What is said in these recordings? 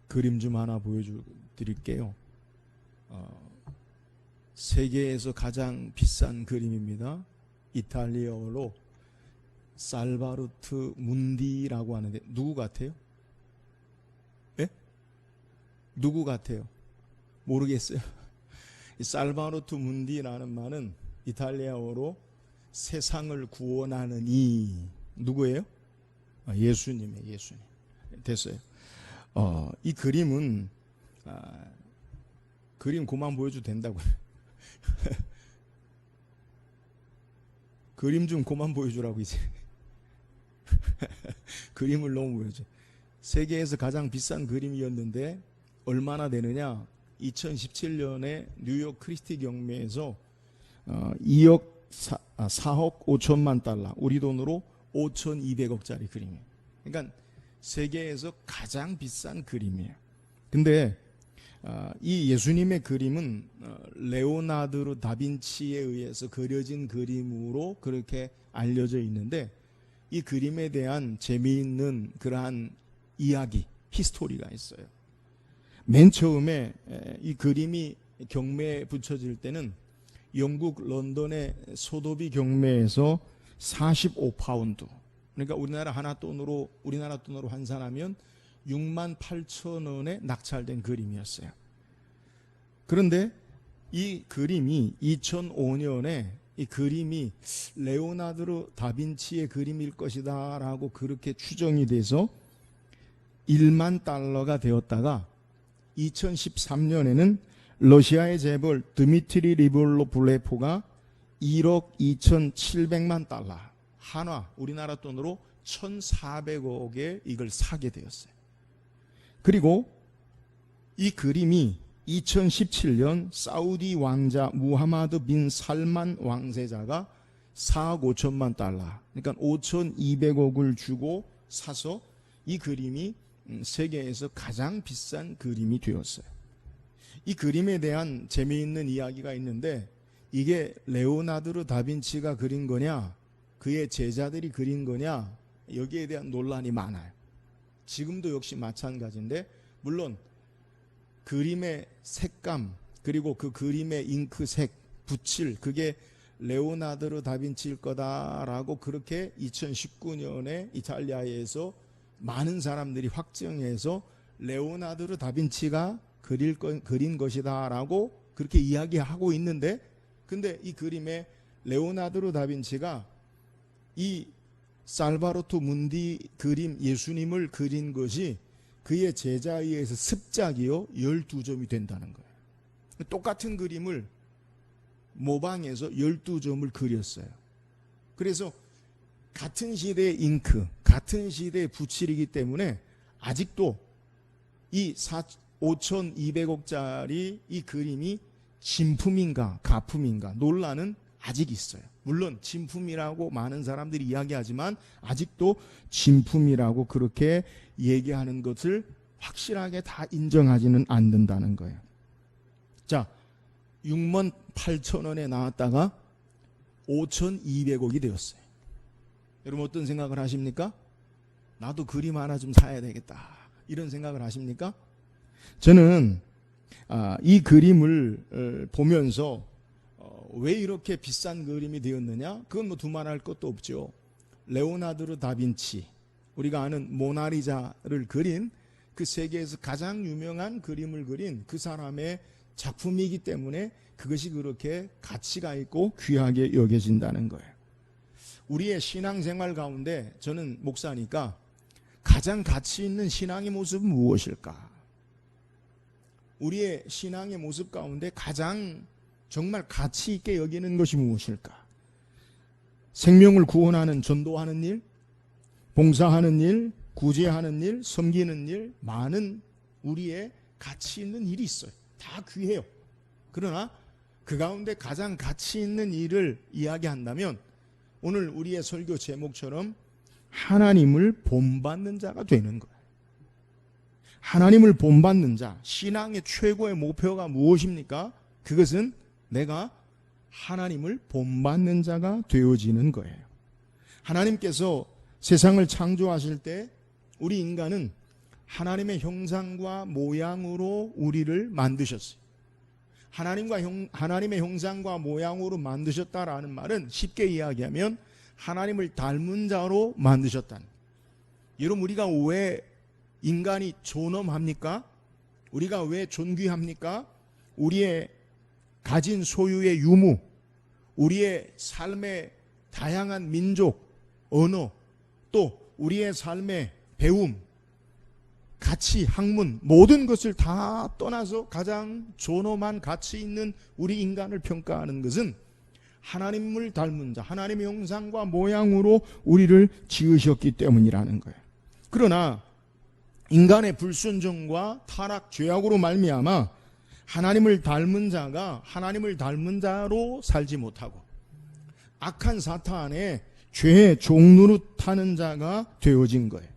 그림 좀 하나 보여드릴게요. 세계에서 가장 비싼 그림입니다. 이탈리아어로 살바르트 문디라고 하는데 누구 같아요? 예? 누구 같아요? 모르겠어요. 이 살바르트 문디라는 말은 이탈리아어로 세상을 구원하는 이 누구예요? 예수님이에요. 예수님. 됐어요. 이 그림은 그림 그만 보여줘도 된다고요. 그림 좀 그만 보여주라고 이제. 그림을 너무 보여줘. 세계에서 가장 비싼 그림이었는데 얼마나 되느냐? 2017년에 뉴욕 크리스티 경매에서 4억 5천만 달러, 우리 돈으로 5,200억짜리 그림이에요. 그러니까 세계에서 가장 비싼 그림이에요. 근데 이 예수님의 그림은 레오나르도 다빈치에 의해서 그려진 그림으로 그렇게 알려져 있는데, 이 그림에 대한 재미있는 그러한 이야기, 히스토리가 있어요. 맨 처음에 이 그림이 경매에 붙여질 때는 영국 런던의 소도비 경매에서 45파운드, 그러니까 우리나라 돈으로 환산하면 68,000원에 낙찰된 그림이었어요. 그런데 이 그림이 2005년에 이 그림이 레오나르도 다빈치의 그림일 것이다 라고 그렇게 추정이 돼서 1만 달러가 되었다가 2013년에는 러시아의 재벌 드미트리 리볼로블레포가 1억 2,700만 달러, 한화 우리나라 돈으로 1,400억에 이걸 사게 되었어요. 그리고 이 그림이 2017년 사우디 왕자 무하마드 빈 살만 왕세자가 4억 5천만 달러, 그러니까 5,200억을 주고 사서 이 그림이 세계에서 가장 비싼 그림이 되었어요. 이 그림에 대한 재미있는 이야기가 있는데, 이게 레오나르도 다빈치가 그린 거냐, 그의 제자들이 그린 거냐, 여기에 대한 논란이 많아요. 지금도 역시 마찬가지인데, 물론 그림의 색감 그리고 그 그림의 잉크색, 붓칠, 그게 레오나르도 다빈치일 거다라고 그렇게 2019년에 이탈리아에서 많은 사람들이 확정해서 레오나르도 다빈치가 그린 것이다라고 그렇게 이야기하고 있는데, 근데 이 그림에 레오나르도 다빈치가 이 살바르토 문디 그림 예수님을 그린 것이 그의 제자에 의해서 습작이요 12점이 된다는 거예요. 똑같은 그림을 모방해서 12점을 그렸어요. 그래서 같은 시대의 잉크, 같은 시대의 붓칠이기 때문에 아직도 이 5,200억짜리 이 그림이 진품인가 가품인가 논란은 아직 있어요. 물론 진품이라고 많은 사람들이 이야기하지만 아직도 진품이라고 그렇게 얘기하는 것을 확실하게 다 인정하지는 않는다는 거예요. 자, 6만 8천 원에 나왔다가 5,200억이 되었어요. 여러분 어떤 생각을 하십니까? 나도 그림 하나 좀 사야 되겠다, 이런 생각을 하십니까? 저는 이 그림을 보면서 왜 이렇게 비싼 그림이 되었느냐? 그건 뭐 두말할 것도 없죠. 레오나르도 다빈치, 우리가 아는 모나리자를 그린 그 세계에서 가장 유명한 그림을 그린 그 사람의 작품이기 때문에 그것이 그렇게 가치가 있고 귀하게 여겨진다는 거예요. 우리의 신앙생활 가운데 저는 목사니까 가장 가치 있는 신앙의 모습은 무엇일까? 우리의 신앙의 모습 가운데 가장 정말 가치 있게 여기는 것이 무엇일까? 생명을 구원하는, 전도하는 일, 봉사하는 일, 구제하는 일, 섬기는 일, 많은 우리의 가치 있는 일이 있어요. 다 귀해요. 그러나 그 가운데 가장 가치 있는 일을 이야기한다면 오늘 우리의 설교 제목처럼 하나님을 본받는 자가 되는 거예요. 하나님을 본받는 자, 신앙의 최고의 목표가 무엇입니까? 그것은 내가 하나님을 본받는 자가 되어지는 거예요. 하나님께서 세상을 창조하실 때 우리 인간은 하나님의 형상과 모양으로 우리를 만드셨어요. 하나님의 형상과 모양으로 만드셨다라는 말은 쉽게 이야기하면 하나님을 닮은 자로 만드셨다는 거예요. 여러분, 우리가 왜 인간이 존엄합니까? 우리가 왜 존귀합니까? 우리의 가진 소유의 유무, 우리의 삶의 다양한 민족, 언어, 또 우리의 삶의 배움, 가치, 학문, 모든 것을 다 떠나서 가장 존엄한 가치 있는 우리 인간을 평가하는 것은 하나님을 닮은 자, 하나님의 형상과 모양으로 우리를 지으셨기 때문이라는 거예요. 그러나 인간의 불순종과 타락, 죄악으로 말미암아 하나님을 닮은 자가 하나님을 닮은 자로 살지 못하고 악한 사탄의 죄의 종노릇하는 자가 되어진 거예요.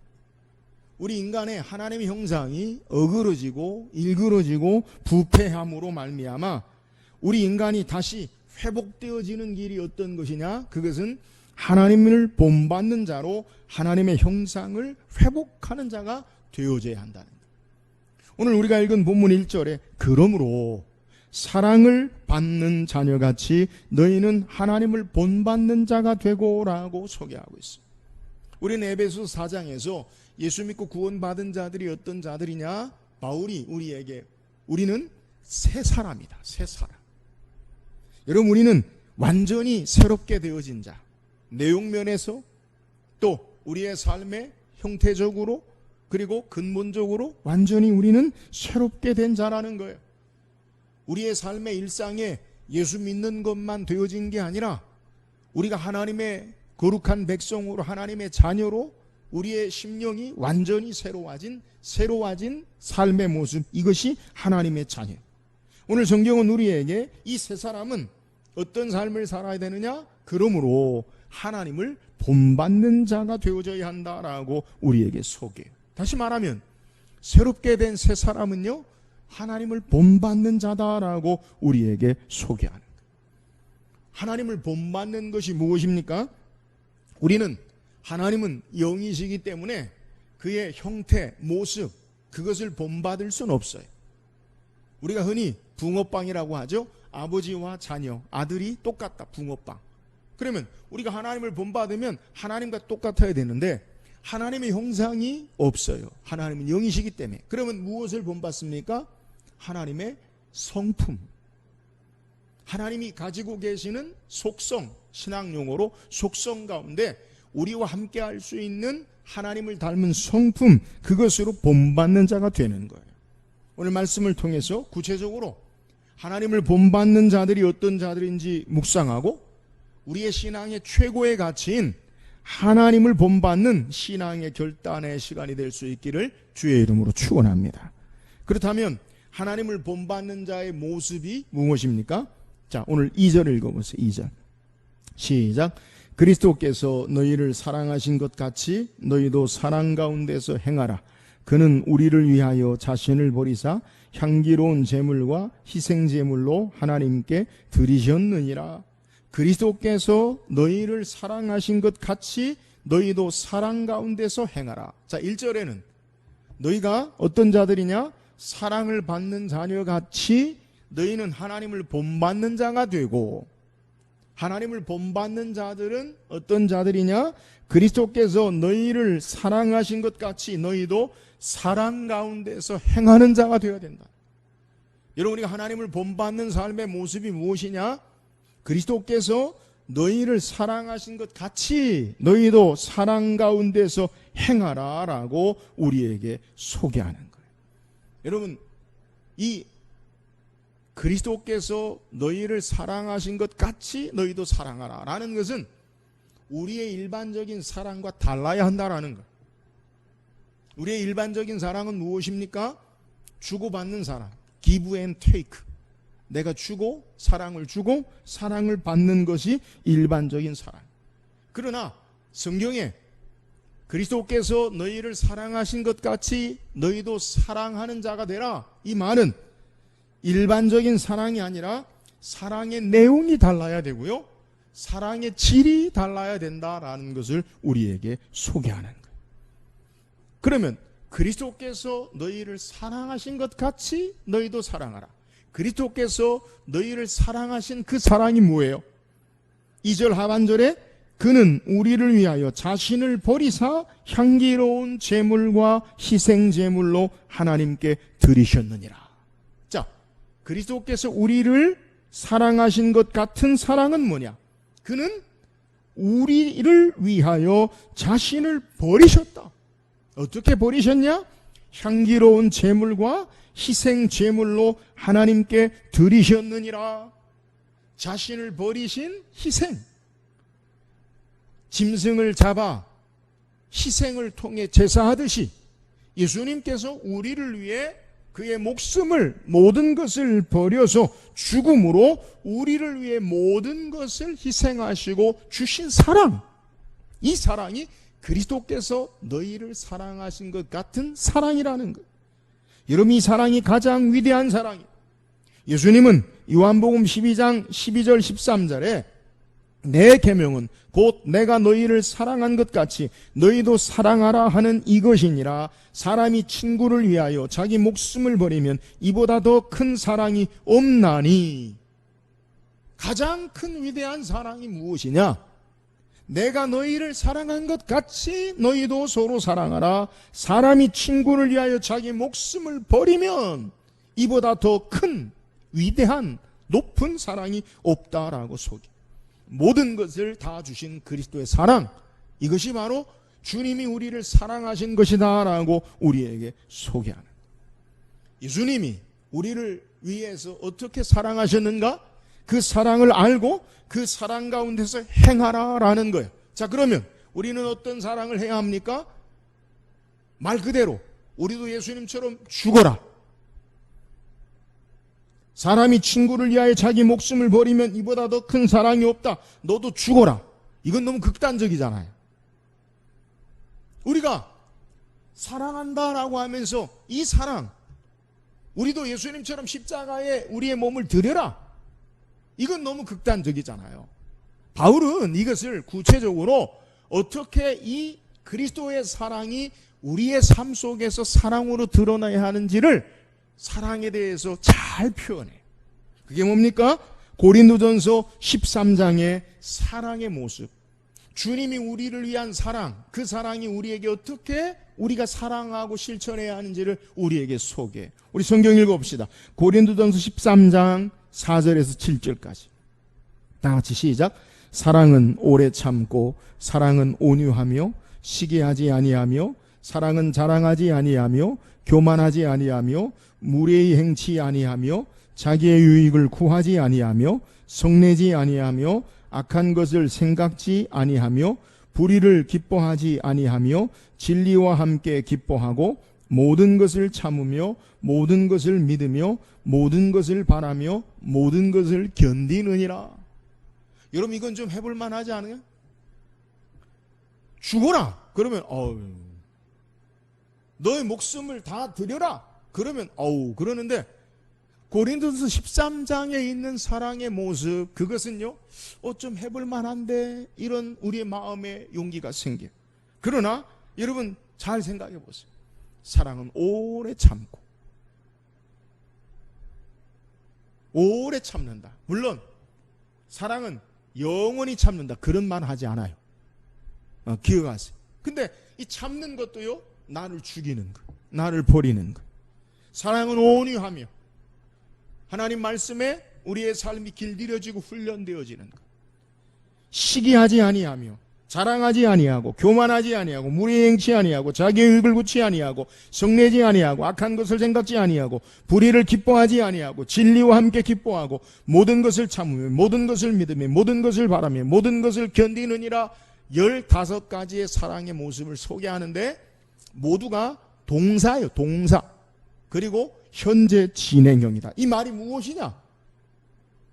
우리 인간의 하나님의 형상이 어그러지고 일그러지고 부패함으로 말미암아 우리 인간이 다시 회복되어지는 길이 어떤 것이냐? 그것은 하나님을 본받는 자로 하나님의 형상을 회복하는 자가 되어져야 한다는 거예요. 오늘 우리가 읽은 본문 1절에 그러므로 사랑을 받는 자녀같이 너희는 하나님을 본받는 자가 되고라고 소개하고 있습니다. 우리는 에베소 4장에서 예수 믿고 구원받은 자들이 어떤 자들이냐? 바울이 우리에게 우리는 새 사람이다. 새 사람. 여러분, 우리는 완전히 새롭게 되어진 자. 내용면에서 또 우리의 삶의 형태적으로 그리고 근본적으로 완전히 우리는 새롭게 된 자라는 거예요. 우리의 삶의 일상에 예수 믿는 것만 되어진 게 아니라 우리가 하나님의 거룩한 백성으로 하나님의 자녀로 우리의 심령이 완전히 새로워진 삶의 모습, 이것이 하나님의 자녀. 오늘 성경은 우리에게 이 세 사람은 어떤 삶을 살아야 되느냐? 그러므로 하나님을 본받는 자가 되어져야 한다라고 우리에게 소개해요. 다시 말하면 새롭게 된 새 사람은요, 하나님을 본받는 자다라고 우리에게 소개하는 거예요. 하나님을 본받는 것이 무엇입니까? 우리는 하나님은 영이시기 때문에 그의 형태, 모습, 그것을 본받을 수는 없어요. 우리가 흔히 붕어빵이라고 하죠. 아버지와 자녀, 아들이 똑같다, 붕어빵. 그러면 우리가 하나님을 본받으면 하나님과 똑같아야 되는데 하나님의 형상이 없어요. 하나님은 영이시기 때문에. 그러면 무엇을 본받습니까? 하나님의 성품. 하나님이 가지고 계시는 속성, 신앙 용어로 속성 가운데 우리와 함께 할 수 있는 하나님을 닮은 성품, 그것으로 본받는 자가 되는 거예요. 오늘 말씀을 통해서 구체적으로 하나님을 본받는 자들이 어떤 자들인지 묵상하고 우리의 신앙의 최고의 가치인 하나님을 본받는 신앙의 결단의 시간이 될 수 있기를 주의 이름으로 축원합니다. 그렇다면 하나님을 본받는 자의 모습이 무엇입니까? 자, 오늘 2절 읽어보세요. 2절 시작. 그리스도께서 너희를 사랑하신 것 같이 너희도 사랑 가운데서 행하라. 그는 우리를 위하여 자신을 버리사 향기로운 제물과 희생 제물로 하나님께 드리셨느니라. 그리스도께서 너희를 사랑하신 것 같이 너희도 사랑 가운데서 행하라. 자, 1절에는 너희가 어떤 자들이냐? 사랑을 받는 자녀같이 너희는 하나님을 본받는 자가 되고, 하나님을 본받는 자들은 어떤 자들이냐? 그리스도께서 너희를 사랑하신 것 같이 너희도 사랑 가운데서 행하는 자가 되어야 된다. 여러분, 우리가 하나님을 본받는 삶의 모습이 무엇이냐? 그리스도께서 너희를 사랑하신 것 같이 너희도 사랑 가운데서 행하라 라고 우리에게 소개하는 거예요. 여러분, 이 그리스도께서 너희를 사랑하신 것 같이 너희도 사랑하라 라는 것은 우리의 일반적인 사랑과 달라야 한다라는 거예요. 우리의 일반적인 사랑은 무엇입니까? 주고받는 사랑, give and take. 내가 주고 사랑을 주고 사랑을 받는 것이 일반적인 사랑. 그러나 성경에 그리스도께서 너희를 사랑하신 것 같이 너희도 사랑하는 자가 되라, 이 말은 일반적인 사랑이 아니라 사랑의 내용이 달라야 되고요, 사랑의 질이 달라야 된다라는 것을 우리에게 소개하는 거예요. 그러면 그리스도께서 너희를 사랑하신 것 같이 너희도 사랑하라. 그리스도께서 너희를 사랑하신 그 사랑이 뭐예요? 2절 하반절에 그는 우리를 위하여 자신을 버리사 향기로운 제물과 희생 제물로 하나님께 드리셨느니라. 자, 그리스도께서 우리를 사랑하신 것 같은 사랑은 뭐냐? 그는 우리를 위하여 자신을 버리셨다. 어떻게 버리셨냐? 향기로운 제물과 희생 제물로 하나님께 드리셨느니라. 자신을 버리신 희생. 짐승을 잡아 희생을 통해 제사하듯이 예수님께서 우리를 위해 그의 목숨을 모든 것을 버려서 죽음으로 우리를 위해 모든 것을 희생하시고 주신 사랑, 이 사랑이 그리스도께서 너희를 사랑하신 것 같은 사랑이라는 것. 여러분, 이 사랑이 가장 위대한 사랑이에요. 예수님은 요한복음 12장 12절 13절에 내 계명은 곧 내가 너희를 사랑한 것 같이 너희도 사랑하라 하는 이것이니라. 사람이 친구를 위하여 자기 목숨을 버리면 이보다 더 큰 사랑이 없나니. 가장 큰 위대한 사랑이 무엇이냐? 내가 너희를 사랑한 것 같이 너희도 서로 사랑하라. 사람이 친구를 위하여 자기 목숨을 버리면 이보다 더 큰 위대한 높은 사랑이 없다라고 소개. 모든 것을 다 주신 그리스도의 사랑, 이것이 바로 주님이 우리를 사랑하신 것이다라고 우리에게 소개하는. 예수님이 우리를 위해서 어떻게 사랑하셨는가? 그 사랑을 알고 그 사랑 가운데서 행하라라는 거예요. 자, 그러면 우리는 어떤 사랑을 해야 합니까? 말 그대로 우리도 예수님처럼 죽어라. 사람이 친구를 위하여 자기 목숨을 버리면 이보다 더 큰 사랑이 없다. 너도 죽어라. 이건 너무 극단적이잖아요. 우리가 사랑한다라고 하면서 이 사랑, 우리도 예수님처럼 십자가에 우리의 몸을 드려라. 이건 너무 극단적이잖아요. 바울은 이것을 구체적으로 어떻게 이 그리스도의 사랑이 우리의 삶 속에서 사랑으로 드러나야 하는지를 사랑에 대해서 잘 표현해. 그게 뭡니까? 고린도전서 13장의 사랑의 모습. 주님이 우리를 위한 사랑, 그 사랑이 우리에게 어떻게 우리가 사랑하고 실천해야 하는지를 우리에게 소개해. 우리 성경 읽어봅시다. 고린도전서 13장 4절에서 7절까지. 다 같이 시작. 사랑은 오래 참고, 사랑은 온유하며, 시기하지 아니하며, 사랑은 자랑하지 아니하며, 교만하지 아니하며, 무례히 행치 아니하며, 자기의 유익을 구하지 아니하며, 성내지 아니하며, 악한 것을 생각지 아니하며, 불의를 기뻐하지 아니하며, 진리와 함께 기뻐하고, 모든 것을 참으며, 모든 것을 믿으며, 모든 것을 바라며, 모든 것을 견디느니라. 여러분, 이건 좀 해볼 만하지 않아요? 죽어라. 그러면 너의 목숨을 다 드려라. 그러면 그러는데 고린도서 13장에 있는 사랑의 모습, 그것은요 좀 해볼 만한데, 이런 우리의 마음에 용기가 생겨요. 그러나 여러분 잘 생각해 보세요. 사랑은 오래 참고 오래 참는다. 물론 사랑은 영원히 참는다, 그런 말 하지 않아요. 기억하세요. 근데 이 참는 것도요, 나를 죽이는 것, 나를 버리는 것. 사랑은 온유하며 하나님 말씀에 우리의 삶이 길들여지고 훈련되어지는 것. 시기하지 아니하며, 자랑하지 아니하고, 교만하지 아니하고, 무리행치 아니하고, 자기의 유익을 구치 아니하고, 성내지 아니하고, 악한 것을 생각지 아니하고, 불의를 기뻐하지 아니하고, 진리와 함께 기뻐하고, 모든 것을 참으며, 모든 것을 믿으며, 모든 것을 바라며, 모든 것을 견디느니라. 15가지의 사랑의 모습을 소개하는데 모두가 동사예요. 동사. 그리고 현재 진행형이다. 이 말이 무엇이냐?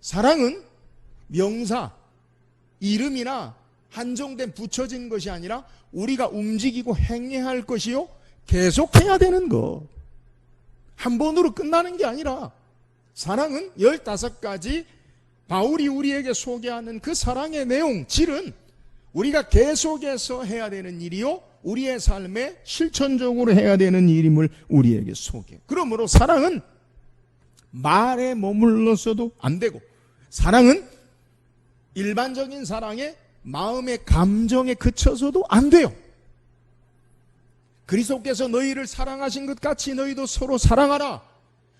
사랑은 명사, 이름이나 한정된 붙여진 것이 아니라 우리가 움직이고 행해야 할 것이요, 계속해야 되는 것. 한 번으로 끝나는 게 아니라, 사랑은 15가지 바울이 우리에게 소개하는 그 사랑의 내용, 질은 우리가 계속해서 해야 되는 일이요, 우리의 삶에 실천적으로 해야 되는 일임을 우리에게 소개해. 그러므로 사랑은 말에 머물러서도 안 되고, 사랑은 일반적인 사랑에 마음의 감정에 그쳐서도 안 돼요. 그리스도께서 너희를 사랑하신 것 같이 너희도 서로 사랑하라.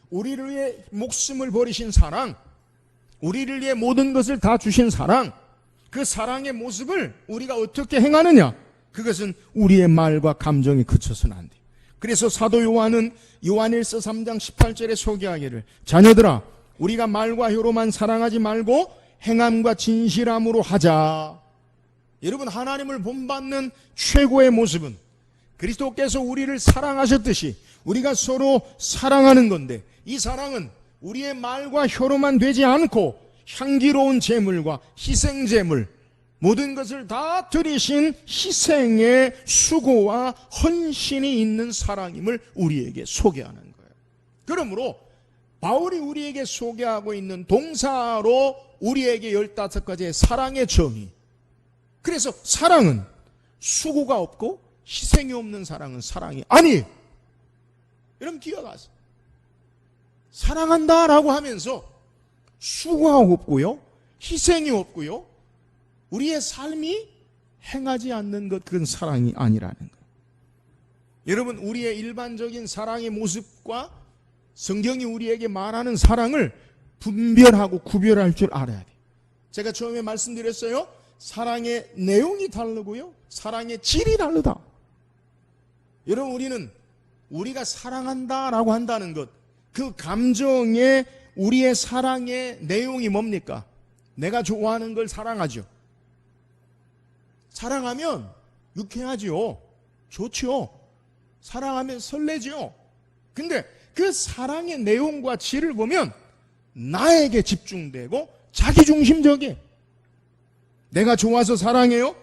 우리를 위해 목숨을 버리신 사랑, 우리를 위해 모든 것을 다 주신 사랑, 그 사랑의 모습을 우리가 어떻게 행하느냐, 그것은 우리의 말과 감정에 그쳐서는 안 돼요. 그래서 사도 요한은 요한일서 3장 18절에 소개하기를, 자녀들아 우리가 말과 혀로만 사랑하지 말고 행함과 진실함으로 하자. 여러분, 하나님을 본받는 최고의 모습은 그리스도께서 우리를 사랑하셨듯이 우리가 서로 사랑하는 건데, 이 사랑은 우리의 말과 혀로만 되지 않고 향기로운 제물과 희생제물, 모든 것을 다 드리신 희생의 수고와 헌신이 있는 사랑임을 우리에게 소개하는 거예요. 그러므로 바울이 우리에게 소개하고 있는 동사로 우리에게 15가지의 사랑의 정의, 그래서 사랑은 수고가 없고 희생이 없는 사랑은 사랑이 아니에요. 여러분 기억하세요. 사랑한다라고 하면서 수고가 없고요, 희생이 없고요, 우리의 삶이 행하지 않는 것, 그건 사랑이 아니라는 거예요. 여러분, 우리의 일반적인 사랑의 모습과 성경이 우리에게 말하는 사랑을 분별하고 구별할 줄 알아야 돼요. 제가 처음에 말씀드렸어요. 사랑의 내용이 다르고요, 사랑의 질이 다르다. 여러분, 우리가 사랑한다라고 한다는 것, 그 감정에 우리의 사랑의 내용이 뭡니까? 내가 좋아하는 걸 사랑하죠. 사랑하면 유쾌하죠. 좋죠. 사랑하면 설레죠. 근데 그 사랑의 내용과 질을 보면 나에게 집중되고 자기중심적이에요. 내가 좋아서 사랑해요.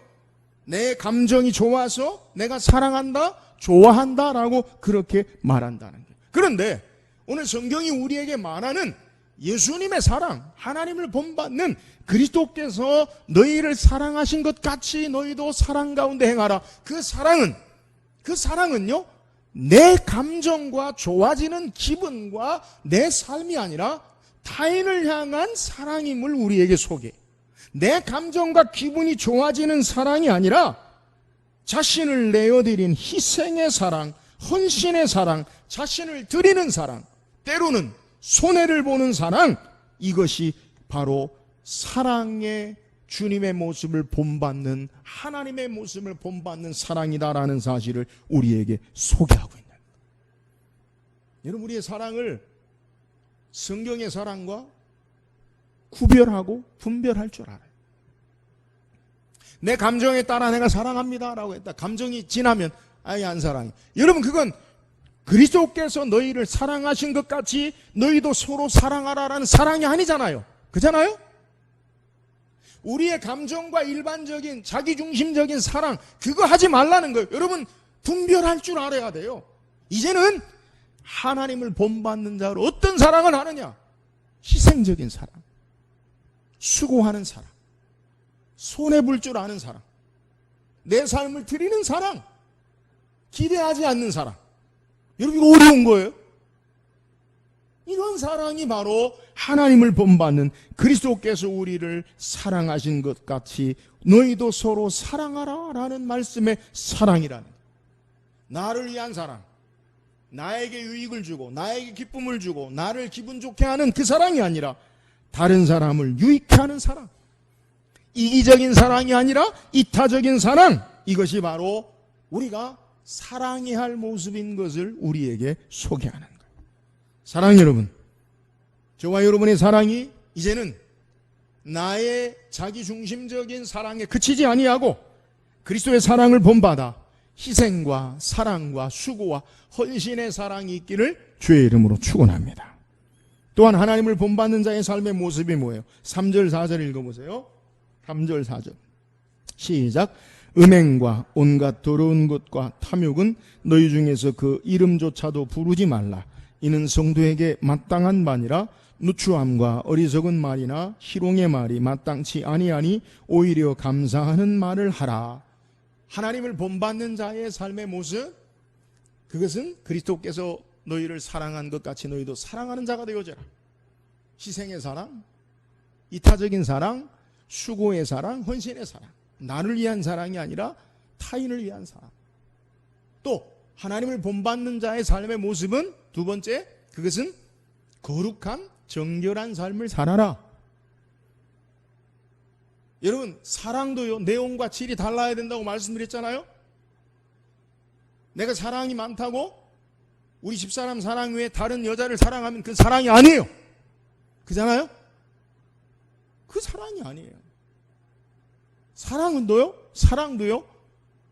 내 감정이 좋아서 내가 사랑한다, 좋아한다라고 그렇게 말한다는 거예요. 그런데 오늘 성경이 우리에게 말하는 예수님의 사랑, 하나님을 본받는 그리스도께서 너희를 사랑하신 것 같이 너희도 사랑 가운데 행하라. 그 사랑은요, 내 감정과 좋아지는 기분과 내 삶이 아니라 타인을 향한 사랑임을 우리에게 소개해. 내 감정과 기분이 좋아지는 사랑이 아니라 자신을 내어드린 희생의 사랑, 헌신의 사랑, 자신을 드리는 사랑, 때로는 손해를 보는 사랑, 이것이 바로 사랑의 주님의 모습을 본받는, 하나님의 모습을 본받는 사랑이다라는 사실을 우리에게 소개하고 있는 거예요. 여러분, 우리의 사랑을 성경의 사랑과 구별하고 분별할 줄 알아요. 내 감정에 따라 내가 사랑합니다라고 했다. 감정이 지나면 아예 안 사랑해. 여러분, 그건 그리스도께서 너희를 사랑하신 것 같이 너희도 서로 사랑하라라는 사랑이 아니잖아요. 그잖아요? 우리의 감정과 일반적인 자기중심적인 사랑, 그거 하지 말라는 거예요. 여러분, 분별할 줄 알아야 돼요. 이제는 하나님을 본받는 자로 어떤 사랑을 하느냐? 희생적인 사랑, 수고하는 사랑, 손해볼 줄 아는 사랑, 내 삶을 드리는 사랑, 기대하지 않는 사랑. 여러분, 이거 어려운 거예요. 이런 사랑이 바로 하나님을 본받는 그리스도께서 우리를 사랑하신 것 같이 너희도 서로 사랑하라 라는 말씀의 사랑이라는 거예요. 나를 위한 사랑, 나에게 유익을 주고 나에게 기쁨을 주고 나를 기분 좋게 하는 그 사랑이 아니라 다른 사람을 유익해 하는 사랑, 이기적인 사랑이 아니라 이타적인 사랑, 이것이 바로 우리가 사랑해야 할 모습인 것을 우리에게 소개하는 거예요. 사랑 여러분, 저와 여러분의 사랑이 이제는 나의 자기중심적인 사랑에 그치지 아니하고 그리스도의 사랑을 본받아 희생과 사랑과 수고와 헌신의 사랑이 있기를 주의 이름으로 축원합니다. 또한 하나님을 본받는 자의 삶의 모습이 뭐예요? 3절 4절 읽어보세요. 3절 4절 시작. 음행과 온갖 더러운 것과 탐욕은 너희 중에서 그 이름조차도 부르지 말라. 이는 성도에게 마땅한 바니라. 누추함과 어리석은 말이나 희롱의 말이 마땅치 아니하니 오히려 감사하는 말을 하라. 하나님을 본받는 자의 삶의 모습, 그것은 그리스도께서 너희를 사랑한 것 같이 너희도 사랑하는 자가 되어져라. 희생의 사랑, 이타적인 사랑, 수고의 사랑, 헌신의 사랑. 나를 위한 사랑이 아니라 타인을 위한 사랑. 또 하나님을 본받는 자의 삶의 모습은 두 번째, 그것은 거룩한 정결한 삶을 살아라. 여러분, 사랑도요, 내용과 질이 달라야 된다고 말씀드렸잖아요. 내가 사랑이 많다고 우리 집사람 사랑 외에 다른 여자를 사랑하면 그 사랑이 아니에요. 그잖아요? 그 사랑이 아니에요. 사랑도요,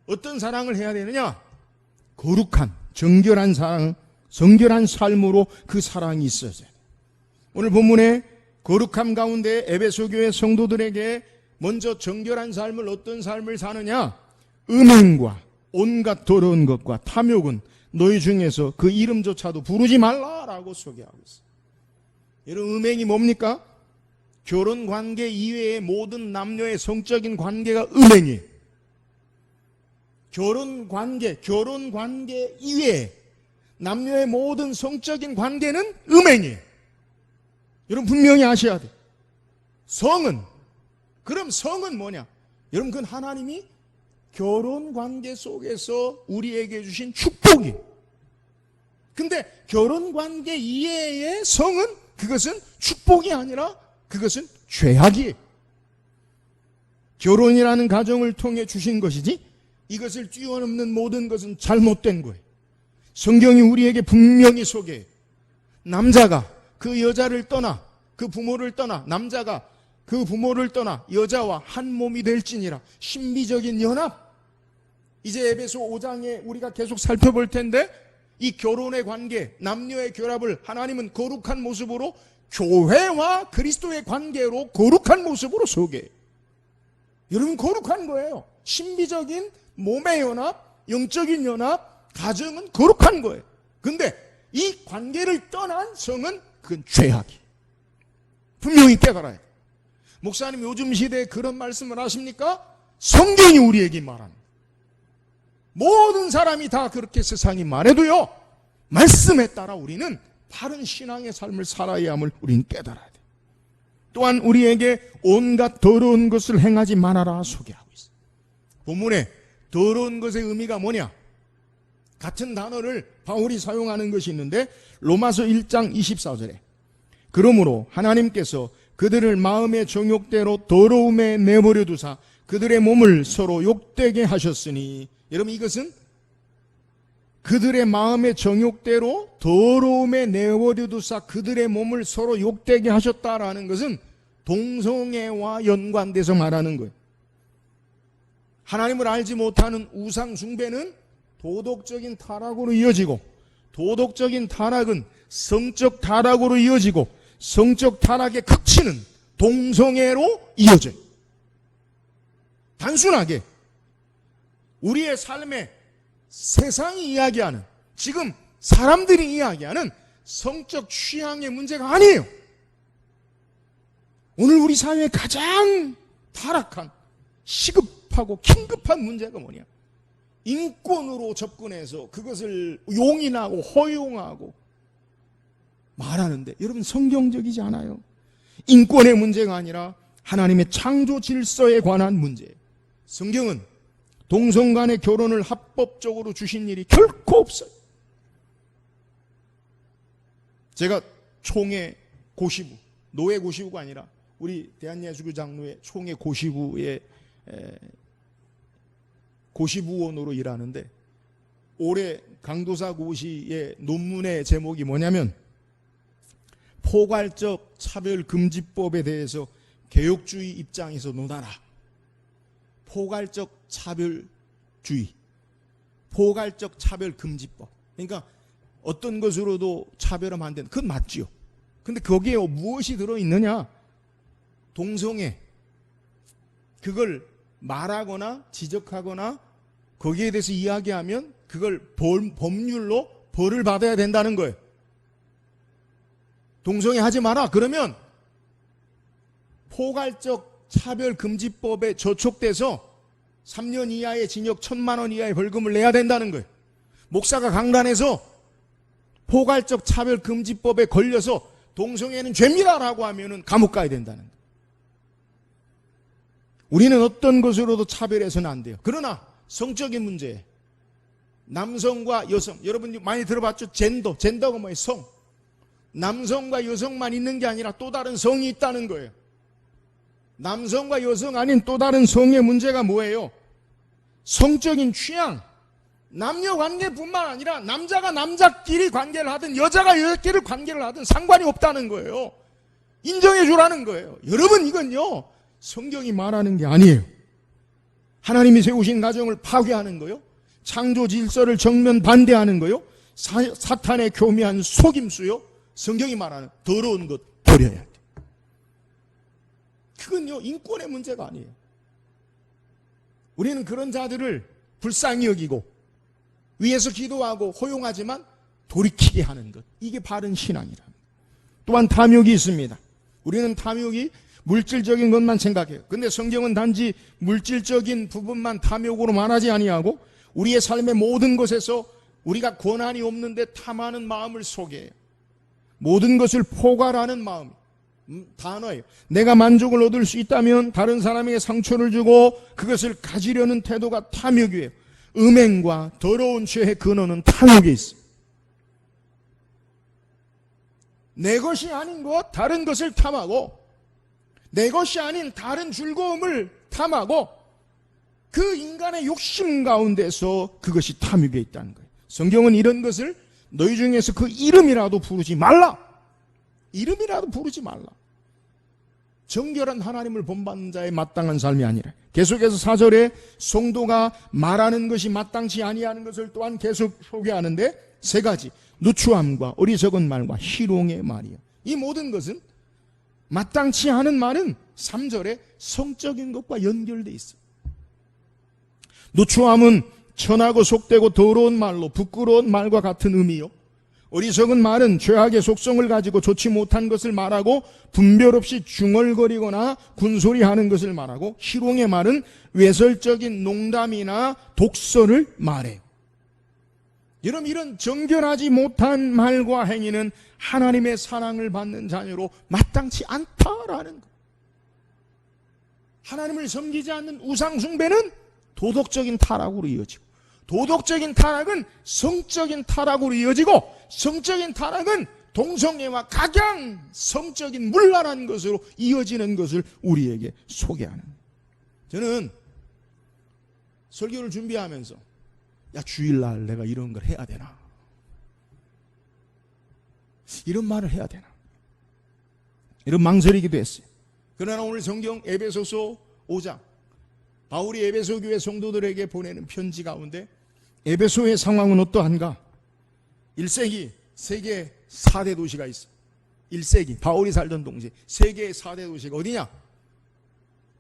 어떤 사랑을 해야 되느냐? 거룩한, 정결한 사랑, 정결한 삶으로 그 사랑이 있어야 돼요. 오늘 본문에 거룩함 가운데 에베소 교회 성도들에게 먼저 정결한 삶을, 어떤 삶을 사느냐? 음행과 온갖 더러운 것과 탐욕은 너희 중에서 그 이름조차도 부르지 말라라고 소개하고 있어요. 여러분, 음행이 뭡니까? 결혼 관계 이외의 모든 남녀의 성적인 관계가 음행이에요. 결혼 관계 이외에 남녀의 모든 성적인 관계는 음행이에요. 여러분, 분명히 아셔야 돼요. 그럼 성은 뭐냐? 여러분, 그건 하나님이 결혼 관계 속에서 우리에게 주신 축복이에요. 근데 결혼 관계 이외의 성은, 그것은 축복이 아니라 그것은 죄악이에요. 결혼이라는 가정을 통해 주신 것이지 이것을 뛰어넘는 모든 것은 잘못된 거예요. 성경이 우리에게 분명히 소개해요. 남자가 그 여자를 떠나, 그 부모를 떠나, 남자가 그 부모를 떠나 여자와 한 몸이 될지니라. 신비적인 연합. 이제 에베소 5장에 우리가 계속 살펴볼 텐데, 이 결혼의 관계, 남녀의 결합을 하나님은 거룩한 모습으로, 교회와 그리스도의 관계로 거룩한 모습으로 소개해요. 여러분, 거룩한 거예요. 신비적인 몸의 연합, 영적인 연합, 가정은 거룩한 거예요. 근데 이 관계를 떠난 성은 그건 죄악이에요. 분명히 깨달아야 돼요. 목사님, 요즘 시대에 그런 말씀을 하십니까? 성경이 우리에게 말합니다. 모든 사람이 다 그렇게 세상이 말해도요, 말씀에 따라 우리는 바른 신앙의 삶을 살아야 함을 우리는 깨달아야 돼요. 또한 우리에게 온갖 더러운 것을 행하지 말아라 소개하고 있어요. 본문에 더러운 것의 의미가 뭐냐? 같은 단어를 바울이 사용하는 것이 있는데, 로마서 1장 24절에 그러므로 하나님께서 그들을 마음의 정욕대로 더러움에 내버려 두사 그들의 몸을 서로 욕되게 하셨으니, 여러분, 이것은 그들의 마음의 정욕대로 더러움에 내버려 두사 그들의 몸을 서로 욕되게 하셨다라는 것은 동성애와 연관돼서 말하는 거예요. 하나님을 알지 못하는 우상 숭배는 도덕적인 타락으로 이어지고, 도덕적인 타락은 성적 타락으로 이어지고, 성적 타락의 극치는 동성애로 이어져요. 단순하게 우리의 삶에 세상이 이야기하는, 지금 사람들이 이야기하는 성적 취향의 문제가 아니에요. 오늘 우리 사회에 가장 타락한, 시급하고 긴급한 문제가 뭐냐? 인권으로 접근해서 그것을 용인하고 허용하고 말하는데, 여러분, 성경적이지 않아요. 인권의 문제가 아니라 하나님의 창조 질서에 관한 문제예요. 성경은 동성 간의 결혼을 합법적으로 주신 일이 결코 없어요. 제가 총회 고시부, 노예 고시부가 아니라 우리 대한예수교 장로회 총회 고시부의 고시부원으로 일하는데, 올해 강도사 고시의 논문의 제목이 뭐냐면, 포괄적 차별금지법에 대해서 개혁주의 입장에서 논하라. 포괄적 차별주의, 포괄적 차별금지법. 그러니까 어떤 것으로도 차별하면 안 된다. 그건 맞지요. 근데 거기에 무엇이 들어있느냐? 동성애, 그걸 말하거나 지적하거나 거기에 대해서 이야기하면 그걸 법률로 벌을 받아야 된다는 거예요. 동성애 하지 마라 그러면 포괄적 차별금지법에 저촉돼서 3년 이하의 징역 1,000만 원 이하의 벌금을 내야 된다는 거예요. 목사가 강단에서 포괄적 차별금지법에 걸려서 동성애는 죄입니다라고 하면은 감옥 가야 된다는 거예요. 우리는 어떤 것으로도 차별해서는 안 돼요. 그러나 성적인 문제, 남성과 여성, 여러분 많이 들어봤죠? 젠더가 뭐예요? 성. 남성과 여성만 있는 게 아니라 또 다른 성이 있다는 거예요. 남성과 여성 아닌 또 다른 성의 문제가 뭐예요? 성적인 취향. 남녀 관계뿐만 아니라 남자가 남자끼리 관계를 하든 여자가 여자끼리 관계를 하든 상관이 없다는 거예요. 인정해 주라는 거예요. 여러분, 이건요 성경이 말하는 게 아니에요. 하나님이 세우신 가정을 파괴하는 거요, 창조 질서를 정면 반대하는 거요, 사탄의 교묘한 속임수요, 성경이 말하는 더러운 것 버려야 돼. 그건요 인권의 문제가 아니에요. 우리는 그런 자들을 불쌍히 여기고 위에서 기도하고 호용하지만 돌이키게 하는 것, 이게 바른 신앙이랍니다. 또한 탐욕이 있습니다. 우리는 탐욕이 물질적인 것만 생각해요. 근데 성경은 단지 물질적인 부분만 탐욕으로 말하지 아니하고 우리의 삶의 모든 것에서 우리가 권한이 없는데 탐하는 마음을 소개해요. 모든 것을 포괄하는 마음, 단어예요. 내가 만족을 얻을 수 있다면 다른 사람에게 상처를 주고 그것을 가지려는 태도가 탐욕이에요. 음행과 더러운 죄의 근원은 탐욕에 있어요. 내 것이 아닌 것, 다른 것을 탐하고 내 것이 아닌 다른 즐거움을 탐하고 그 인간의 욕심 가운데서 그것이 탐욕에 있다는 거예요. 성경은 이런 것을 너희 중에서 그 이름이라도 부르지 말라. 이름이라도 부르지 말라. 정결한 하나님을 본받는 자의 마땅한 삶이 아니라. 계속해서 4절에 성도가 말하는 것이 마땅치 아니하는 것을 또한 계속 소개하는데 세 가지, 누추함과 어리석은 말과 희롱의 말이요. 이 모든 것은 마땅치 않은 말은 3절에 성적인 것과 연결돼 있어요. 누추함은 천하고 속되고 더러운 말로 부끄러운 말과 같은 의미요. 어리석은 말은 죄악의 속성을 가지고 좋지 못한 것을 말하고 분별 없이 중얼거리거나 군소리하는 것을 말하고, 희롱의 말은 외설적인 농담이나 독설을 말해요. 여러분, 이런 정결하지 못한 말과 행위는 하나님의 사랑을 받는 자녀로 마땅치 않다라는 것. 하나님을 섬기지 않는 우상숭배는 도덕적인 타락으로 이어지고, 도덕적인 타락은 성적인 타락으로 이어지고, 성적인 타락은 동성애와 각양 성적인 문란한 것으로 이어지는 것을 우리에게 소개하는. 저는 설교를 준비하면서 야, 주일날 내가 이런 걸 해야 되나, 이런 말을 해야 되나, 이런 망설이기도 했어요. 그러나 오늘 성경 에베소서 5장, 바울이 에베소 교회 성도들에게 보내는 편지 가운데 에베소의 상황은 어떠한가? 1세기 세계 4대 도시가 있어. 1세기 바울이 살던 동지 세계의 4대 도시가 어디냐?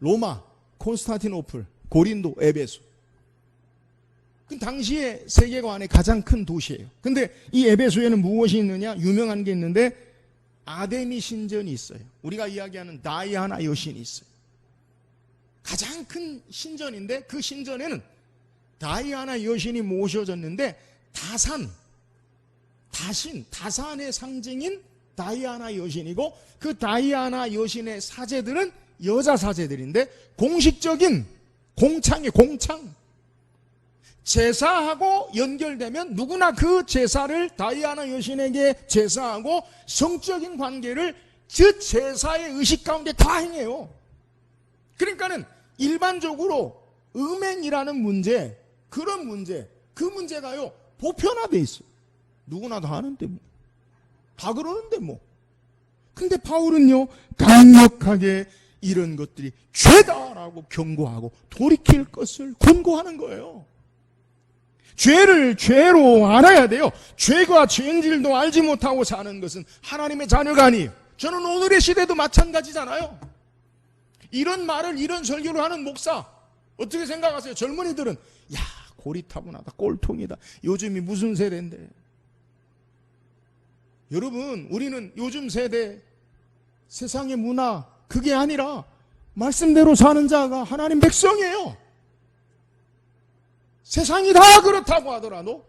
로마, 콘스탄티노플, 고린도, 에베소. 그 당시의 세계관의 가장 큰 도시예요. 근데 이 에베소에는 무엇이 있느냐? 유명한 게 있는데 아데미 신전이 있어요. 우리가 이야기하는 다이아나 여신이 있어요. 가장 큰 신전인데 그 신전에는 다이아나 여신이 모셔졌는데 다산의 상징인 다이아나 여신이고, 그 다이아나 여신의 사제들은 여자 사제들인데 공식적인 공창, 제사하고 연결되면 누구나 그 제사를 다이아나 여신에게 제사하고 성적인 관계를 그 제사의 의식 가운데 다 행해요. 그러니까는 일반적으로 음행이라는 문제, 그런 문제, 그 문제가요 보편화돼 있어요. 누구나 다 하는데 뭐, 다 그러는데 뭐. 근데 바울은요 강력하게 이런 것들이 죄다라고 경고하고 돌이킬 것을 권고하는 거예요. 죄를 죄로 알아야 돼요. 죄가 죄인질도 알지 못하고 사는 것은 하나님의 자녀가 아니에요. 저는 오늘의 시대도 마찬가지잖아요. 이런 말을, 이런 설교를 하는 목사 어떻게 생각하세요? 젊은이들은 야, 고리타분하다, 꼴통이다, 요즘이 무슨 세대인데. 여러분, 우리는 요즘 세대, 세상의 문화, 그게 아니라 말씀대로 사는 자가 하나님 백성이에요. 세상이 다 그렇다고 하더라도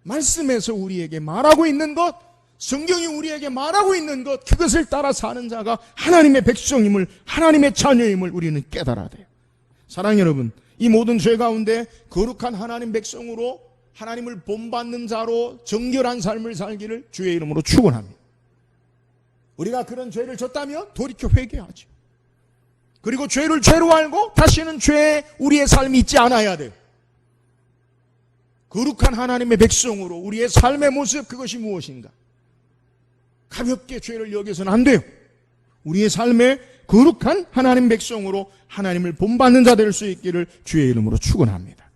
말씀에서 우리에게 말하고 있는 것, 성경이 우리에게 말하고 있는 것, 그것을 따라 사는 자가 하나님의 백성임을, 하나님의 자녀임을 우리는 깨달아야 돼요. 사랑하는 여러분, 이 모든 죄 가운데 거룩한 하나님 백성으로 하나님을 본받는 자로 정결한 삶을 살기를 주의 이름으로 축원합니다. 우리가 그런 죄를 졌다면 돌이켜 회개하죠. 그리고 죄를 죄로 알고 다시는 죄에 우리의 삶이 있지 않아야 돼요. 거룩한 하나님의 백성으로 우리의 삶의 모습, 그것이 무엇인가? 가볍게 죄를 여겨서는 안 돼요. 우리의 삶에 거룩한 하나님 백성으로 하나님을 본받는 자 될 수 있기를 주의 이름으로 축원합니다.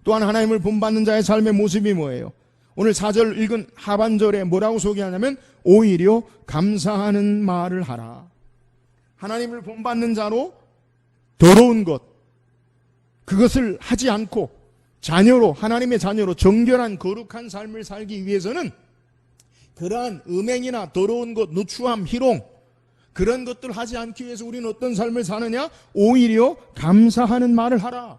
또한 하나님을 본받는 자의 삶의 모습이 뭐예요? 오늘 4절 읽은 하반절에 뭐라고 소개하냐면 오히려 감사하는 말을 하라. 하나님을 본받는 자로 더러운 것, 그것을 하지 않고 자녀로, 하나님의 자녀로 정결한 거룩한 삶을 살기 위해서는 그러한 음행이나 더러운 것, 누추함, 희롱, 그런 것들 하지 않기 위해서 우리는 어떤 삶을 사느냐? 오히려 감사하는 말을 하라.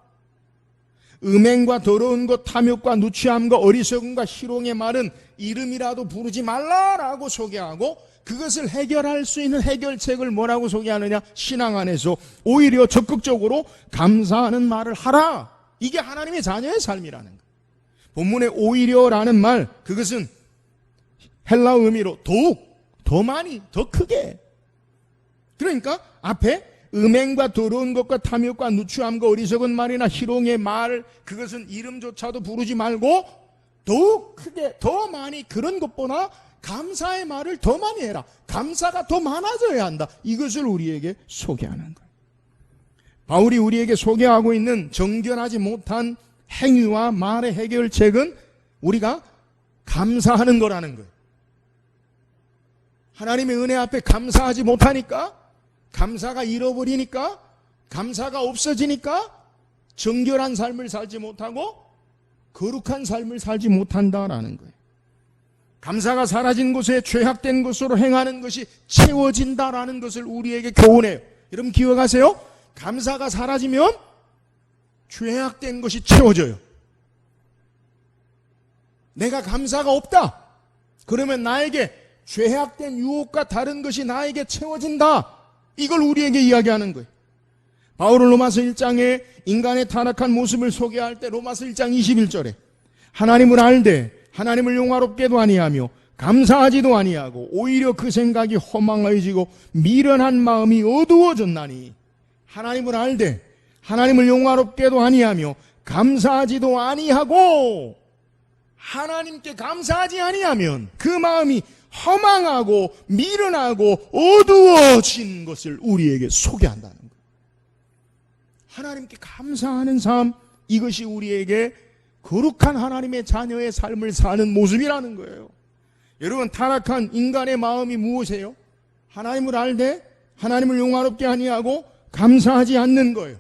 음행과 더러운 것, 탐욕과 누추함과 어리석음과 희롱의 말은 이름이라도 부르지 말라라고 소개하고, 그것을 해결할 수 있는 해결책을 뭐라고 소개하느냐? 신앙 안에서 오히려 적극적으로 감사하는 말을 하라. 이게 하나님의 자녀의 삶이라는 거예요. 본문의 오히려라는 말, 그것은 헬라어 의미로 더욱, 더 많이, 더 크게. 그러니까 앞에 음행과 더러운 것과 탐욕과 누추함과 어리석은 말이나 희롱의 말, 그것은 이름조차도 부르지 말고 더욱 크게, 더 많이, 그런 것보다 감사의 말을 더 많이 해라. 감사가 더 많아져야 한다. 이것을 우리에게 소개하는 거예요. 바울이 우리에게 소개하고 있는 정결하지 못한 행위와 말의 해결책은 우리가 감사하는 거라는 거예요. 하나님의 은혜 앞에 감사하지 못하니까, 감사가 잃어버리니까, 감사가 없어지니까 정결한 삶을 살지 못하고 거룩한 삶을 살지 못한다라는 거예요. 감사가 사라진 곳에 죄악된 것으로 행하는 것이 채워진다라는 것을 우리에게 교훈해요. 여러분 기억하세요? 감사가 사라지면 죄악된 것이 채워져요. 내가 감사가 없다. 그러면 나에게 죄악된 유혹과 다른 것이 나에게 채워진다. 이걸 우리에게 이야기하는 거예요. 바울은 로마서 1장에 인간의 타락한 모습을 소개할 때 로마서 1장 21절에 하나님을 알되 하나님을 용화롭게도 아니하며 감사하지도 아니하고 오히려 그 생각이 허망해지고 미련한 마음이 어두워졌나니, 하나님을 알되 하나님을 용화롭게도 아니하며 감사하지도 아니하고, 하나님께 감사하지 아니하면 그 마음이 허망하고 미련하고 어두워진 것을 우리에게 소개한다는 거예요. 하나님께 감사하는 삶, 이것이 우리에게 거룩한 하나님의 자녀의 삶을 사는 모습이라는 거예요. 여러분, 타락한 인간의 마음이 무엇이에요? 하나님을 알되 하나님을 용화롭게 아니하고 감사하지 않는 거예요.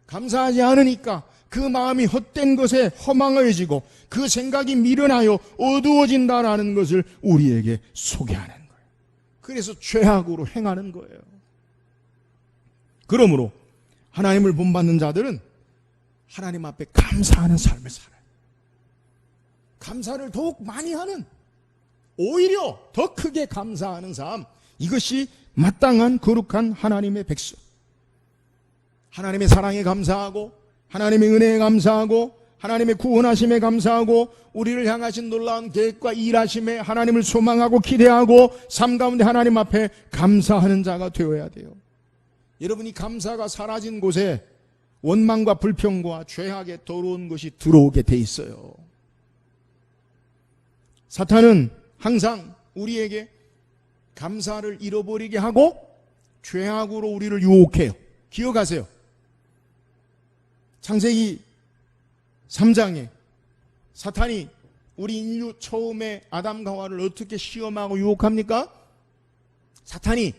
감사하지 않으니까 그 마음이 헛된 것에 허망해지고 그 생각이 미련하여 어두워진다라는 것을 우리에게 소개하는 거예요. 그래서 죄악으로 행하는 거예요. 그러므로 하나님을 본받는 자들은 하나님 앞에 감사하는 삶을 살아요. 감사를 더욱 많이 하는, 오히려 더 크게 감사하는 삶, 이것이 마땅한 거룩한 하나님의 백성. 하나님의 사랑에 감사하고, 하나님의 은혜에 감사하고, 하나님의 구원하심에 감사하고, 우리를 향하신 놀라운 계획과 일하심에 하나님을 소망하고 기대하고 삶 가운데 하나님 앞에 감사하는 자가 되어야 돼요. 여러분이 감사가 사라진 곳에 원망과 불평과 죄악의 더러운 것이 들어오게 돼 있어요. 사탄은 항상 우리에게 감사를 잃어버리게 하고 죄악으로 우리를 유혹해요. 기억하세요. 창세기 3장에 사탄이 우리 인류 처음에 아담과 하와를 어떻게 시험하고 유혹합니까? 사탄이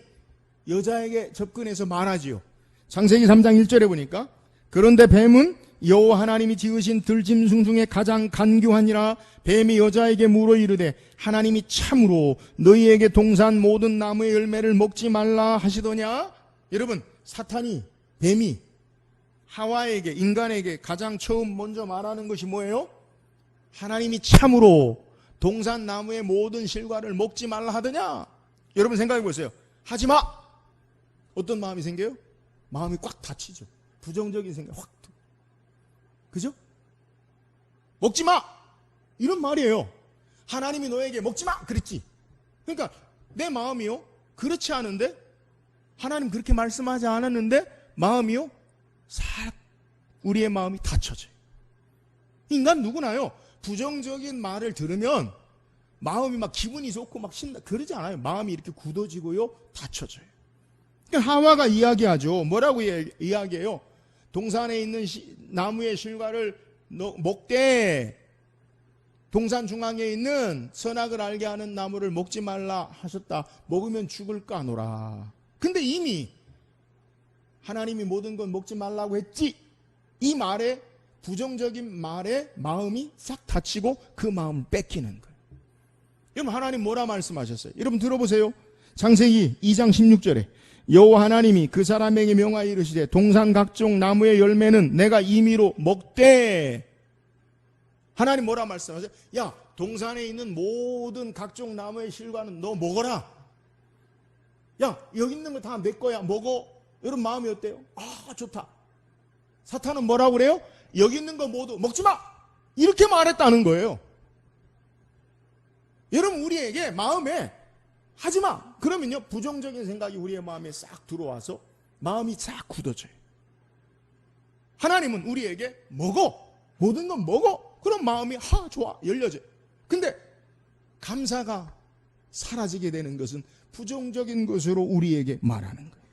여자에게 접근해서 말하지요. 창세기 3장 1절에 보니까 그런데 뱀은 여호와 하나님이 지으신 들짐승 중에 가장 간교하니라. 뱀이 여자에게 물어 이르되 하나님이 참으로 너희에게 동산 모든 나무의 열매를 먹지 말라 하시더냐? 여러분, 사탄이, 뱀이 하와에게, 인간에게 가장 처음 먼저 말하는 것이 뭐예요? 하나님이 참으로 동산나무의 모든 실과를 먹지 말라 하더냐? 여러분 생각해 보세요. 하지 마! 어떤 마음이 생겨요? 마음이 꽉 닫히죠. 부정적인 생각 확. 그죠? 먹지 마! 이런 말이에요. 하나님이 너에게 먹지 마! 그랬지. 그러니까 내 마음이요. 그렇지 않은데, 하나님 그렇게 말씀하지 않았는데, 마음이요. 싹 우리의 마음이 닫혀져요. 인간 누구나요. 부정적인 말을 들으면 마음이 막 기분이 좋고 막 신나 그러지 않아요. 마음이 이렇게 굳어지고요. 닫혀져요. 그러니까 하와가 이야기하죠. 뭐라고 이야기해요? 동산에 있는 나무의 실과를 먹되 동산 중앙에 있는 선악을 알게 하는 나무를 먹지 말라 하셨다. 먹으면 죽을까 하노라. 근데 이미 하나님이 모든 건 먹지 말라고 했지. 이 말에, 부정적인 말에 마음이 싹 닫히고 그 마음을 뺏기는 거예요. 여러분 하나님 뭐라 말씀하셨어요? 여러분 들어보세요. 창세기 2장 16절에 여호와 하나님이 그 사람에게 명하여 이르시되 동산 각종 나무의 열매는 내가 임의로 먹되. 하나님 뭐라 말씀하세요? 야, 동산에 있는 모든 각종 나무의 실과는 너 먹어라. 야, 여기 있는 거 다 내 거야. 먹어. 여러분 마음이 어때요? 아, 좋다. 사탄은 뭐라고 그래요? 여기 있는 거 모두 먹지 마! 이렇게 말했다는 거예요. 여러분 우리에게 마음에 하지 마! 그러면요 부정적인 생각이 우리의 마음에 싹 들어와서 마음이 싹 굳어져요. 하나님은 우리에게 먹어! 모든 건 먹어! 그럼 마음이 좋아 열려져요. 근데 감사가 사라지게 되는 것은 부정적인 것으로 우리에게 말하는 거예요.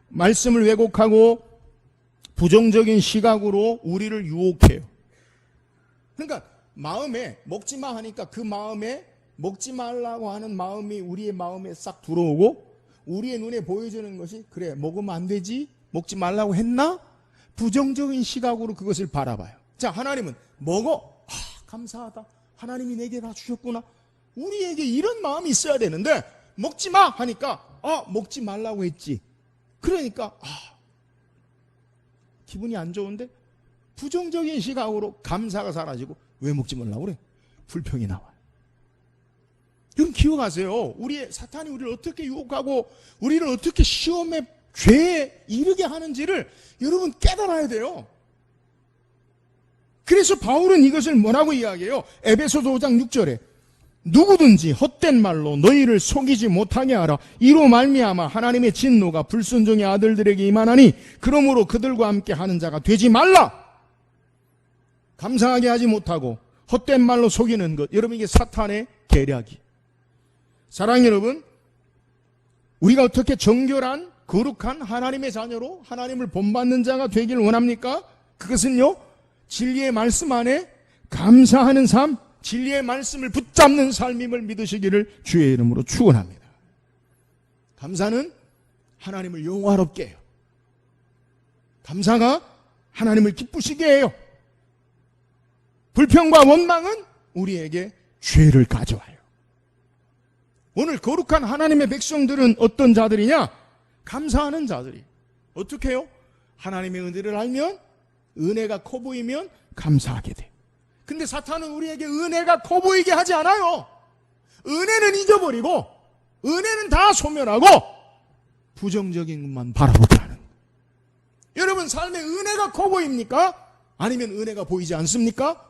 말씀을 왜곡하고 부정적인 시각으로 우리를 유혹해요. 그러니까 마음에 먹지 마 하니까 그 마음에 먹지 말라고 하는 마음이 우리의 마음에 싹 들어오고 우리의 눈에 보여지는 것이 그래 먹으면 안 되지 먹지 말라고 했나? 부정적인 시각으로 그것을 바라봐요. 자, 하나님은 먹어. 감사하다. 하나님이 내게 다 주셨구나. 우리에게 이런 마음이 있어야 되는데 먹지 마 하니까 먹지 말라고 했지. 그러니까 기분이 안 좋은데 부정적인 시각으로 감사가 사라지고 왜 먹지 말라고 그래? 불평이 나와요. 여러분 기억하세요. 사탄이 우리를 어떻게 유혹하고 우리를 어떻게 시험에 죄에 이르게 하는지를 여러분 깨달아야 돼요. 그래서 바울은 이것을 뭐라고 이야기해요? 에베소서 5장 6절에 누구든지 헛된 말로 너희를 속이지 못하게 하라. 이로 말미암아 하나님의 진노가 불순종의 아들들에게 임하나니 그러므로 그들과 함께 하는 자가 되지 말라. 감사하게 하지 못하고 헛된 말로 속이는 것. 여러분 이게 사탄의 계략이. 사랑하는 여러분, 우리가 어떻게 정결한 거룩한 하나님의 자녀로 하나님을 본받는 자가 되길 원합니까? 그것은요 진리의 말씀 안에 감사하는 삶, 진리의 말씀을 붙잡는 삶임을 믿으시기를 주의 이름으로 축원합니다. 감사는 하나님을 영화롭게 해요. 감사가 하나님을 기쁘시게 해요. 불평과 원망은 우리에게 죄를 가져와요. 오늘 거룩한 하나님의 백성들은 어떤 자들이냐? 감사하는 자들이. 어떻게 해요? 하나님의 은혜를 알면, 은혜가 커 보이면 감사하게 돼요. 근데 사탄은 우리에게 은혜가 커 보이게 하지 않아요. 은혜는 잊어버리고 은혜는 다 소멸하고 부정적인 것만 바라보게 하는 거예요. 여러분 삶에 은혜가 커 보입니까? 아니면 은혜가 보이지 않습니까?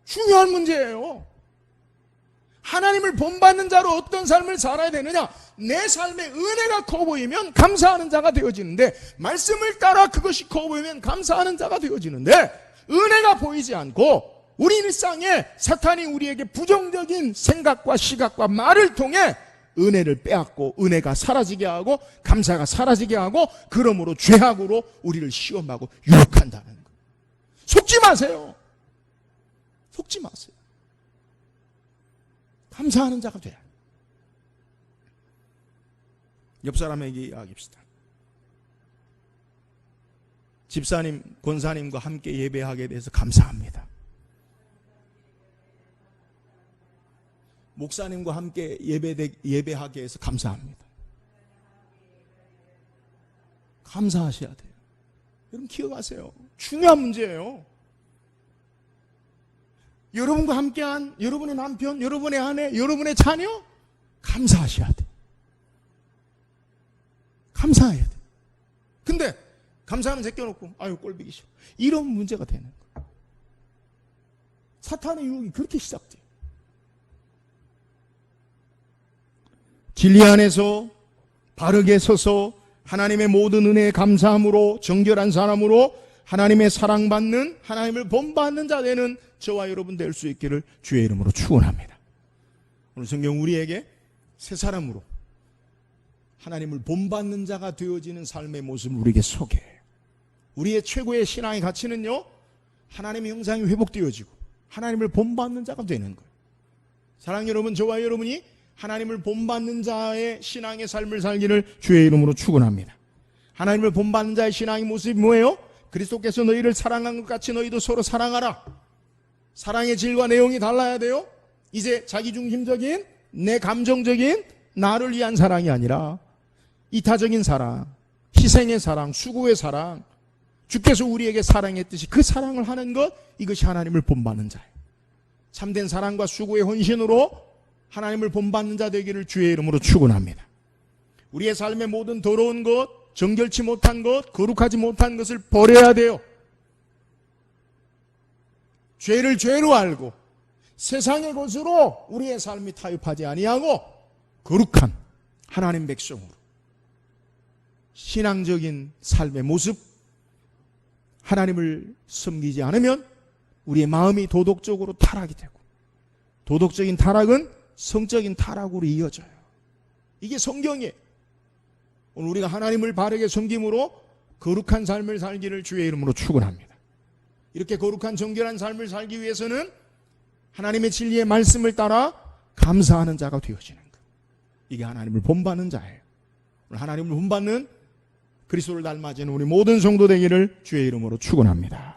중요한 문제예요. 하나님을 본받는 자로 어떤 삶을 살아야 되느냐? 내 삶에 은혜가 커 보이면 감사하는 자가 되어지는데 말씀을 따라 그것이 커 보이면 감사하는 자가 되어지는데 은혜가 보이지 않고 우리 일상에 사탄이 우리에게 부정적인 생각과 시각과 말을 통해 은혜를 빼앗고 은혜가 사라지게 하고 감사가 사라지게 하고 그러므로 죄악으로 우리를 시험하고 유혹한다는 거예요. 속지 마세요. 속지 마세요. 감사하는 자가 돼야 해요. 옆 사람에게 이야기합시다. 집사님, 권사님과 함께 예배하게 돼서 감사합니다. 목사님과 함께 예배하게 해서 감사합니다. 감사하셔야 돼요. 여러분 기억하세요. 중요한 문제예요. 여러분과 함께한 여러분의 남편, 여러분의 아내, 여러분의 자녀 감사하셔야 돼. 감사해야 돼. 근데 감사하면 제껴놓고 아유 꼴보기 싫어. 이런 문제가 되는 거예요. 사탄의 유혹이 그렇게 시작돼요. 진리 안에서 바르게 서서 하나님의 모든 은혜에 감사함으로 정결한 사람으로 하나님의 사랑받는, 하나님을 본받는 자 되는 저와 여러분 될 수 있기를 주의 이름으로 축원합니다. 오늘 성경 우리에게 새 사람으로 하나님을 본받는 자가 되어지는 삶의 모습을 우리에게 소개해요. 우리의 최고의 신앙의 가치는요, 하나님의 형상이 회복되어지고 하나님을 본받는 자가 되는 거예요. 사랑하는 여러분, 저와 여러분이 하나님을 본받는 자의 신앙의 삶을 살기를 주의 이름으로 축원합니다. 하나님을 본받는 자의 신앙의 모습이 뭐예요? 그리스도께서 너희를 사랑한 것 같이 너희도 서로 사랑하라. 사랑의 질과 내용이 달라야 돼요. 이제 자기중심적인 내 감정적인 나를 위한 사랑이 아니라 이타적인 사랑, 희생의 사랑, 수고의 사랑, 주께서 우리에게 사랑했듯이 그 사랑을 하는 것, 이것이 하나님을 본받는 자예요. 참된 사랑과 수고의 헌신으로 하나님을 본받는 자 되기를 주의 이름으로 축원합니다. 우리의 삶의 모든 더러운 것, 정결치 못한 것, 거룩하지 못한 것을 버려야 돼요. 죄를 죄로 알고 세상의 것으로 우리의 삶이 타협하지 아니하고 거룩한 하나님 백성으로 신앙적인 삶의 모습, 하나님을 섬기지 않으면 우리의 마음이 도덕적으로 타락이 되고, 도덕적인 타락은 성적인 타락으로 이어져요. 이게 성경이에요. 오늘 우리가 하나님을 바르게 섬김으로 거룩한 삶을 살기를 주의 이름으로 축원합니다. 이렇게 거룩한 정결한 삶을 살기 위해서는 하나님의 진리의 말씀을 따라 감사하는 자가 되어지는 것, 이게 하나님을 본받는 자예요. 오늘 하나님을 본받는 그리스도를 닮아지는 우리 모든 성도 되기를 주의 이름으로 축원합니다.